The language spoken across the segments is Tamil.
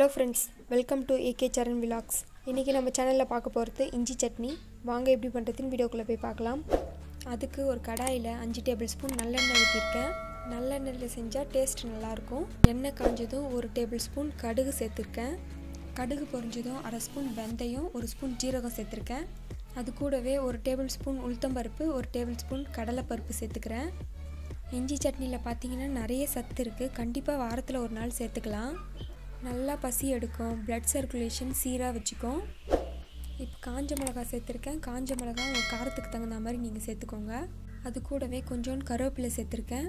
Hello friends, welcome to AK Charan Vlogs. இன்னைக்கு நம்ம சேனல்ல பார்க்க போறது இஞ்சி சட்னி. வாங்க எப்படி பண்றதுன்னு வீடியோக்குள்ள போய் பார்க்கலாம். அதுக்கு ஒரு கடாயில 5 டேபிள்ஸ்பூன் நல்லெண்ணெய் ஊத்திருக்கேன். நல்லெண்ணெயில செஞ்சா டேஸ்ட் நல்லா இருக்கும். எண்ணெய் காஞ்சதும் 1 டேபிள்ஸ்பூன் கடுகு சேர்த்திருக்கேன். கடுகு பொரிஞ்சதும் 1/2 ஸ்பூன் வெந்தயம், 1 ஸ்பூன் ஜீரகம் சேர்த்திருக்கேன். அது கூடவே 1 டேபிள்ஸ்பூன் உளுத்தம் பருப்பு, 1 டேபிள்ஸ்பூன் கடலை பருப்பு சேர்த்துக்கிறேன். இஞ்சி சட்னியில் பார்த்தீங்கன்னா நிறைய சத்து இருக்குது. கண்டிப்பாக வாரத்தில் ஒரு நாள் சேர்த்துக்கலாம். நல்லா பசி எடுக்கும், பிளட் சர்க்குலேஷன் சீராக வச்சுக்கும். இப்போ காஞ்ச மிளகாய் சேர்த்துருக்கேன். காஞ்ச மிளகாய் உங்கள் காரத்துக்கு தகுந்த மாதிரி நீங்கள் சேர்த்துக்கோங்க. அது கூடவே கொஞ்சோண்டு கருவேப்பிலை சேர்த்துருக்கேன்.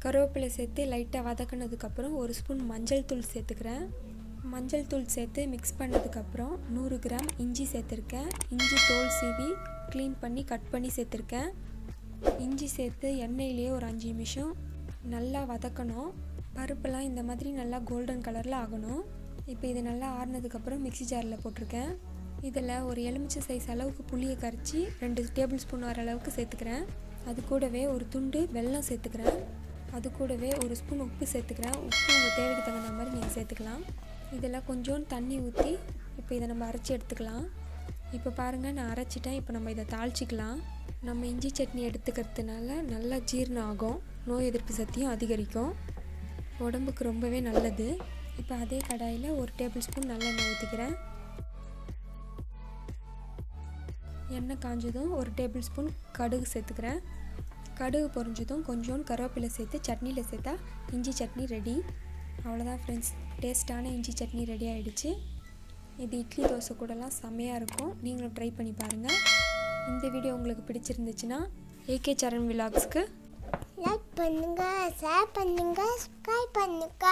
கருவேப்பிலை சேர்த்து லைட்டாக வதக்கினதுக்கப்புறம் 1 ஸ்பூன் மஞ்சள் தூள் சேர்த்துக்கிறேன். மஞ்சள் தூள் சேர்த்து மிக்ஸ் பண்ணதுக்கப்புறம் 100 கிராம் இஞ்சி சேர்த்துருக்கேன். இஞ்சி தோல் சீவி க்ளீன் பண்ணி கட் பண்ணி சேர்த்துருக்கேன். இஞ்சி சேர்த்து எண்ணெயிலேயே ஒரு 5 நிமிஷம் நல்லா வதக்கணும். பருப்பெல்லாம் இந்த மாதிரி நல்லா கோல்டன் கலரில் ஆகணும். இப்போ இது நல்லா ஆறினதுக்கப்புறம் மிக்ஸி ஜாரில் போட்டிருக்கேன். இதில் ஒரு எலுமிச்சை சைஸ் அளவுக்கு புளியை கரைச்சி 2 டேபிள் ஸ்பூன் வர அளவுக்கு சேர்த்துக்கிறேன். அது கூடவே ஒரு துண்டு வெல்லம் சேர்த்துக்கிறேன். அது கூடவே 1 ஸ்பூன் உப்பு சேர்த்துக்கிறேன். உப்பு உங்கள் தேவைக்கு தகுந்த மாதிரி நீங்கள் சேர்த்துக்கலாம். இதில் கொஞ்சோண்டு தண்ணி ஊற்றி இப்போ இதை நம்ம அரைச்சி எடுத்துக்கலாம். இப்போ பாருங்கள், நான் அரைச்சிட்டேன். இப்போ நம்ம இதை தாளிச்சிக்கலாம். நம்ம இஞ்சி சட்னி எடுத்துக்கிறதுனால நல்லா ஜீரணம் ஆகும், நோய் எதிர்ப்பு சக்தியும் அதிகரிக்கும், உடம்புக்கு ரொம்பவே நல்லது. இப்போ அதே கடாயில் 1 டேபிள் ஸ்பூன் நல்லெண்ணெய் ஊற்றிக்கிறேன். எண்ணெய் காஞ்சதும் 1 டேபிள் ஸ்பூன் கடுகு சேர்த்துக்கிறேன். கடுகு பொரிஞ்சதும் கொஞ்சோண்டு கருவேப்பிலை சேர்த்து சட்னியில் சேர்த்தா இஞ்சி சட்னி ரெடி. அவ்வளோதான் ஃப்ரெண்ட்ஸ், டேஸ்ட்டான இஞ்சி சட்னி ரெடி ஆகிடுச்சு. இது இட்லி தோசை கூடலாம் செம்மையாக இருக்கும். நீங்களும் ட்ரை பண்ணி பாருங்கள். இந்த வீடியோ உங்களுக்கு பிடிச்சிருந்துச்சுன்னா ஏகே சரண் விலாக்ஸ்க்கு லைக் பண்ணுங்க, ஷேர் பண்ணுங்க, சப்ஸ்கிரைப் பண்ணுங்க.